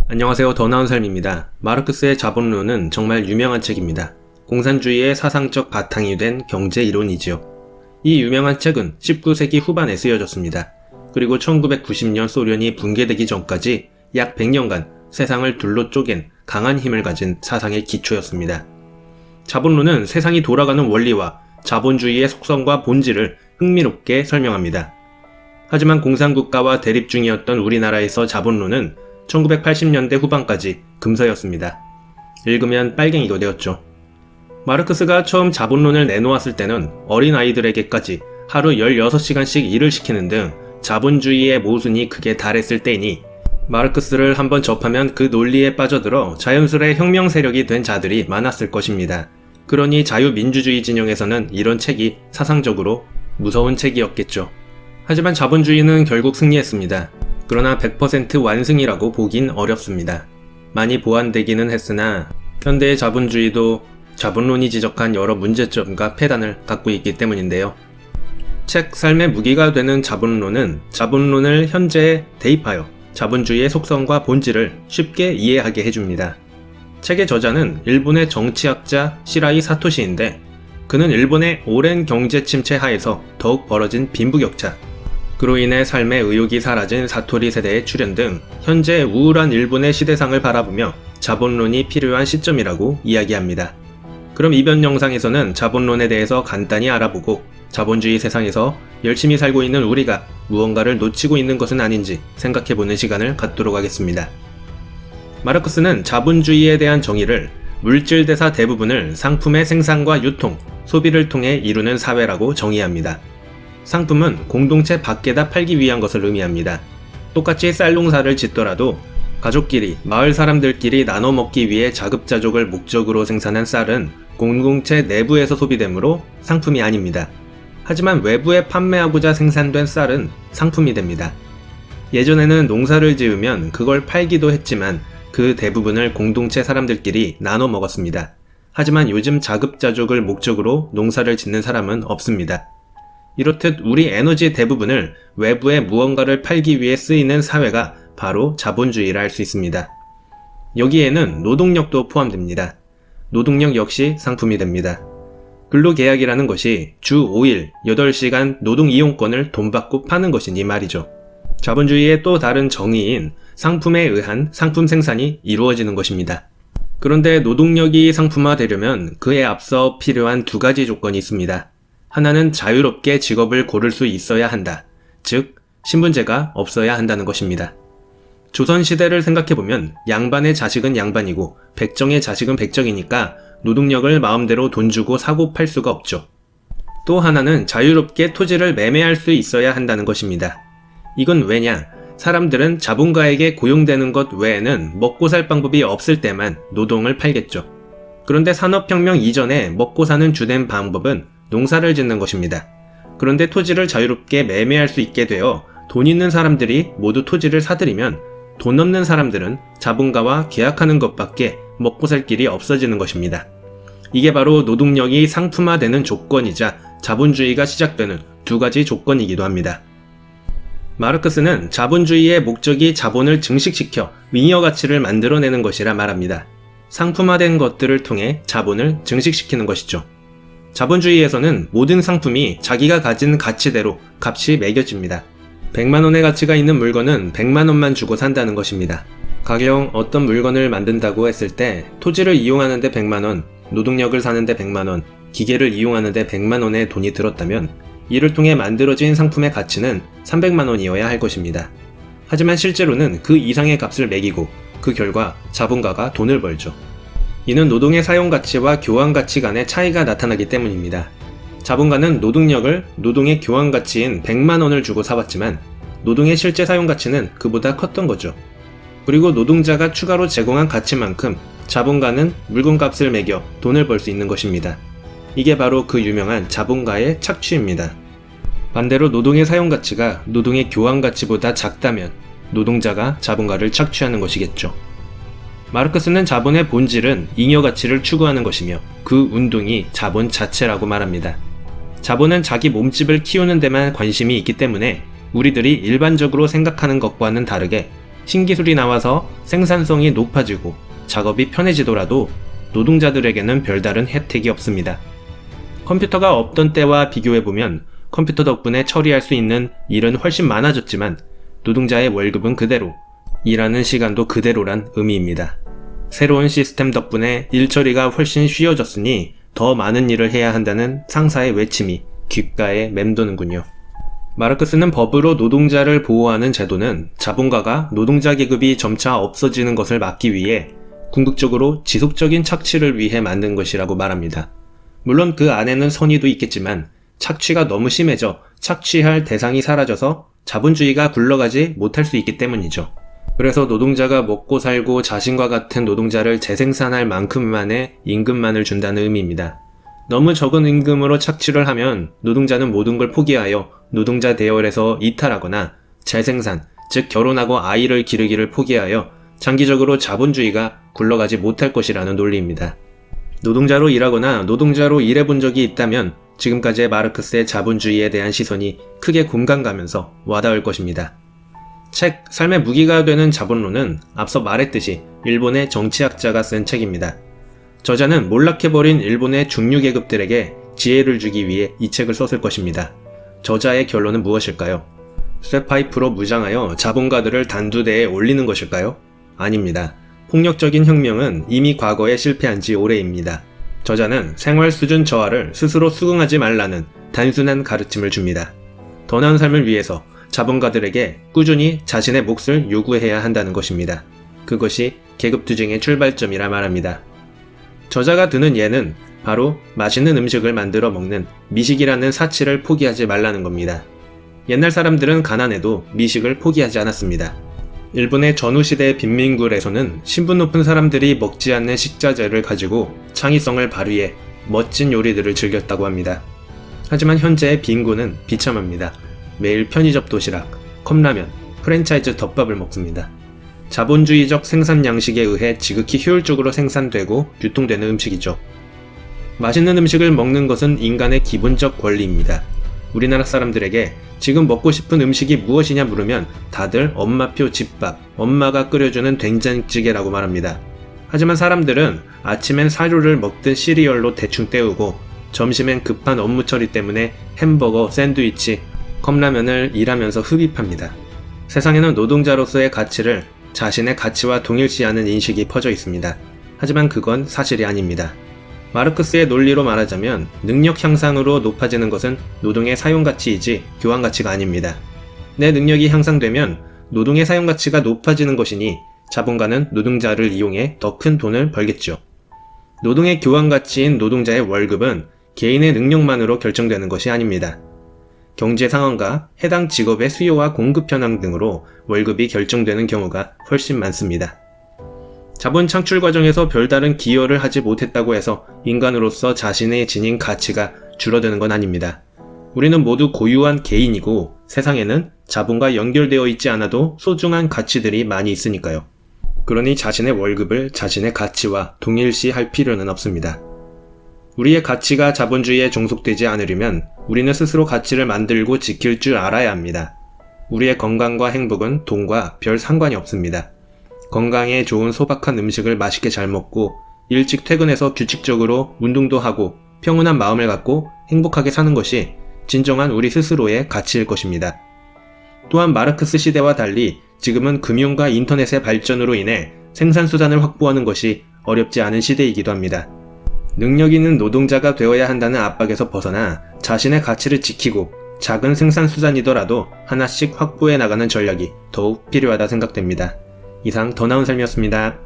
안녕하세요. 더 나은 삶입니다. 마르크스의 자본론은 정말 유명한 책입니다. 공산주의의 사상적 바탕이 된 경제 이론이지요. 이 유명한 책은 19세기 후반에 쓰여졌습니다. 그리고 1990년 소련이 붕괴되기 전까지 약 100년간 세상을 둘로 쪼갠 강한 힘을 가진 사상의 기초였습니다. 자본론은 세상이 돌아가는 원리와 자본주의의 속성과 본질을 흥미롭게 설명합니다. 하지만 공산국가와 대립 중이었던 우리나라에서 자본론은 1980년대 후반까지 금서였습니다. 읽으면 빨갱이가 되었죠. 마르크스가 처음 자본론을 내놓았을 때는 어린아이들에게까지 하루 16시간씩 일을 시키는 등 자본주의의 모순이 극에 달했을 때이니 마르크스를 한번 접하면 그 논리에 빠져들어 자연스레 혁명 세력이 된 자들이 많았을 것입니다. 그러니 자유민주주의 진영에서는 이런 책이 사상적으로 무서운 책이었겠죠. 하지만 자본주의는 결국 승리했습니다. 그러나 100% 완승이라고 보긴 어렵습니다. 많이 보완되기는 했으나 현대의 자본주의도 자본론이 지적한 여러 문제점과 폐단을 갖고 있기 때문인데요. 책 삶의 무기가 되는 자본론은 자본론을 현재에 대입하여 자본주의의 속성과 본질을 쉽게 이해하게 해줍니다. 책의 저자는 일본의 정치학자 시라이 사토시인데 그는 일본의 오랜 경제 침체 하에서 더욱 벌어진 빈부격차, 그로 인해 삶의 의욕이 사라진 사토리 세대의 출현 등 현재 우울한 일본의 시대상을 바라보며 자본론이 필요한 시점이라고 이야기합니다. 그럼 이번 영상에서는 자본론에 대해서 간단히 알아보고 자본주의 세상에서 열심히 살고 있는 우리가 무언가를 놓치고 있는 것은 아닌지 생각해보는 시간을 갖도록 하겠습니다. 마르크스는 자본주의에 대한 정의를 물질 대사 대부분을 상품의 생산과 유통, 소비를 통해 이루는 사회라고 정의합니다. 상품은 공동체 밖에다 팔기 위한 것을 의미합니다. 똑같이 쌀 농사를 짓더라도 가족끼리, 마을 사람들끼리 나눠 먹기 위해 자급자족을 목적으로 생산한 쌀은 공동체 내부에서 소비되므로 상품이 아닙니다. 하지만 외부에 판매하고자 생산된 쌀은 상품이 됩니다. 예전에는 농사를 지으면 그걸 팔기도 했지만 그 대부분을 공동체 사람들끼리 나눠 먹었습니다. 하지만 요즘 자급자족을 목적으로 농사를 짓는 사람은 없습니다. 이렇듯 우리 에너지의 대부분을 외부에 무언가를 팔기 위해 쓰이는 사회가 바로 자본주의라 할 수 있습니다. 여기에는 노동력도 포함됩니다. 노동력 역시 상품이 됩니다. 근로계약이라는 것이 주 5일 8시간 노동 이용권을 돈 받고 파는 것이니 말이죠. 자본주의의 또 다른 정의인 상품에 의한 상품 생산이 이루어지는 것입니다. 그런데 노동력이 상품화되려면 그에 앞서 필요한 두 가지 조건이 있습니다. 하나는 자유롭게 직업을 고를 수 있어야 한다. 즉, 신분제가 없어야 한다는 것입니다. 조선시대를 생각해보면 양반의 자식은 양반이고 백정의 자식은 백정이니까 노동력을 마음대로 돈 주고 사고 팔 수가 없죠. 또 하나는 자유롭게 토지를 매매할 수 있어야 한다는 것입니다. 이건 왜냐? 사람들은 자본가에게 고용되는 것 외에는 먹고 살 방법이 없을 때만 노동을 팔겠죠. 그런데 산업혁명 이전에 먹고 사는 주된 방법은 농사를 짓는 것입니다. 그런데 토지를 자유롭게 매매할 수 있게 되어 돈 있는 사람들이 모두 토지를 사들이면 돈 없는 사람들은 자본가와 계약하는 것밖에 먹고 살 길이 없어지는 것입니다. 이게 바로 노동력이 상품화되는 조건이자 자본주의가 시작되는 두 가지 조건이기도 합니다. 마르크스는 자본주의의 목적이 자본을 증식시켜 잉여 가치를 만들어내는 것이라 말합니다. 상품화된 것들을 통해 자본을 증식시키는 것이죠. 자본주의에서는 모든 상품이 자기가 가진 가치대로 값이 매겨집니다. 100만원의 가치가 있는 물건은 100만원만 주고 산다는 것입니다. 가령 어떤 물건을 만든다고 했을 때 토지를 이용하는데 100만원, 노동력을 사는데 100만원, 기계를 이용하는데 100만원의 돈이 들었다면 이를 통해 만들어진 상품의 가치는 300만원이어야 할 것입니다. 하지만 실제로는 그 이상의 값을 매기고 그 결과 자본가가 돈을 벌죠. 이는 노동의 사용가치와 교환가치 간의 차이가 나타나기 때문입니다. 자본가는 노동력을 노동의 교환가치인 100만원을 주고 사왔지만 노동의 실제 사용가치는 그보다 컸던 거죠. 그리고 노동자가 추가로 제공한 가치만큼 자본가는 물건값을 매겨 돈을 벌 수 있는 것입니다. 이게 바로 그 유명한 자본가의 착취입니다. 반대로 노동의 사용가치가 노동의 교환가치보다 작다면 노동자가 자본가를 착취하는 것이겠죠. 마르크스는 자본의 본질은 잉여 가치를 추구하는 것이며 그 운동이 자본 자체라고 말합니다. 자본은 자기 몸집을 키우는 데만 관심이 있기 때문에 우리들이 일반적으로 생각하는 것과는 다르게 신기술이 나와서 생산성이 높아지고 작업이 편해지더라도 노동자들에게는 별다른 혜택이 없습니다. 컴퓨터가 없던 때와 비교해보면 컴퓨터 덕분에 처리할 수 있는 일은 훨씬 많아졌지만 노동자의 월급은 그대로, 일하는 시간도 그대로란 의미입니다. 새로운 시스템 덕분에 일 처리가 훨씬 쉬워졌으니 더 많은 일을 해야 한다는 상사의 외침이 귓가에 맴도는군요. 마르크스는 법으로 노동자를 보호하는 제도는 자본가가 노동자 계급이 점차 없어지는 것을 막기 위해 궁극적으로 지속적인 착취를 위해 만든 것이라고 말합니다. 물론 그 안에는 선의도 있겠지만 착취가 너무 심해져 착취할 대상이 사라져서 자본주의가 굴러가지 못할 수 있기 때문이죠. 그래서 노동자가 먹고 살고 자신과 같은 노동자를 재생산할 만큼만의 임금만을 준다는 의미입니다. 너무 적은 임금으로 착취를 하면 노동자는 모든 걸 포기하여 노동자 대열에서 이탈하거나 재생산, 즉 결혼하고 아이를 기르기를 포기하여 장기적으로 자본주의가 굴러가지 못할 것이라는 논리입니다. 노동자로 일하거나 노동자로 일해본 적이 있다면 지금까지의 마르크스의 자본주의에 대한 시선이 크게 공감 가면서 와닿을 것입니다. 책 삶의 무기가 되는 자본론은 앞서 말했듯이 일본의 정치학자가 쓴 책입니다. 저자는 몰락해버린 일본의 중류계급들에게 지혜를 주기 위해 이 책을 썼을 것입니다. 저자의 결론은 무엇일까요? 쇠파이프로 무장하여 자본가들을 단두대에 올리는 것일까요? 아닙니다. 폭력적인 혁명은 이미 과거에 실패한 지 오래입니다. 저자는 생활 수준 저하를 스스로 수긍하지 말라는 단순한 가르침을 줍니다. 더 나은 삶을 위해서 자본가들에게 꾸준히 자신의 몫을 요구해야 한다는 것입니다. 그것이 계급투쟁의 출발점이라 말합니다. 저자가 드는 예는 바로 맛있는 음식을 만들어 먹는 미식이라는 사치를 포기하지 말라는 겁니다. 옛날 사람들은 가난해도 미식을 포기하지 않았습니다. 일본의 전후시대의 빈민굴에서는 신분 높은 사람들이 먹지 않는 식자재를 가지고 창의성을 발휘해 멋진 요리들을 즐겼다고 합니다. 하지만 현재의 빈곤은 비참합니다. 매일 편의점 도시락, 컵라면, 프랜차이즈 덮밥을 먹습니다. 자본주의적 생산 양식에 의해 지극히 효율적으로 생산되고 유통되는 음식이죠. 맛있는 음식을 먹는 것은 인간의 기본적 권리입니다. 우리나라 사람들에게 지금 먹고 싶은 음식이 무엇이냐 물으면 다들 엄마표 집밥, 엄마가 끓여주는 된장찌개라고 말합니다. 하지만 사람들은 아침엔 사료를 먹듯 시리얼로 대충 때우고 점심엔 급한 업무 처리 때문에 햄버거, 샌드위치, 컵라면을 일하면서 흡입합니다. 세상에는 노동자로서의 가치를 자신의 가치와 동일시하는 인식이 퍼져 있습니다. 하지만 그건 사실이 아닙니다. 마르크스의 논리로 말하자면 능력 향상으로 높아지는 것은 노동의 사용가치이지 교환가치가 아닙니다. 내 능력이 향상되면 노동의 사용가치가 높아지는 것이니 자본가는 노동자를 이용해 더 큰 돈을 벌겠죠. 노동의 교환가치인 노동자의 월급은 개인의 능력만으로 결정되는 것이 아닙니다. 경제 상황과 해당 직업의 수요와 공급 현황 등으로 월급이 결정되는 경우가 훨씬 많습니다. 자본 창출 과정에서 별다른 기여를 하지 못했다고 해서 인간으로서 자신의 지닌 가치가 줄어드는 건 아닙니다. 우리는 모두 고유한 개인이고 세상에는 자본과 연결되어 있지 않아도 소중한 가치들이 많이 있으니까요. 그러니 자신의 월급을 자신의 가치와 동일시할 필요는 없습니다. 우리의 가치가 자본주의에 종속되지 않으려면 우리는 스스로 가치를 만들고 지킬 줄 알아야 합니다. 우리의 건강과 행복은 돈과 별 상관이 없습니다. 건강에 좋은 소박한 음식을 맛있게 잘 먹고 일찍 퇴근해서 규칙적으로 운동도 하고 평온한 마음을 갖고 행복하게 사는 것이 진정한 우리 스스로의 가치일 것입니다. 또한 마르크스 시대와 달리 지금은 금융과 인터넷의 발전으로 인해 생산수단을 확보하는 것이 어렵지 않은 시대이기도 합니다. 능력 있는 노동자가 되어야 한다는 압박에서 벗어나 자신의 가치를 지키고 작은 생산수단이더라도 하나씩 확보해 나가는 전략이 더욱 필요하다 생각됩니다. 이상 더 나은 삶이었습니다.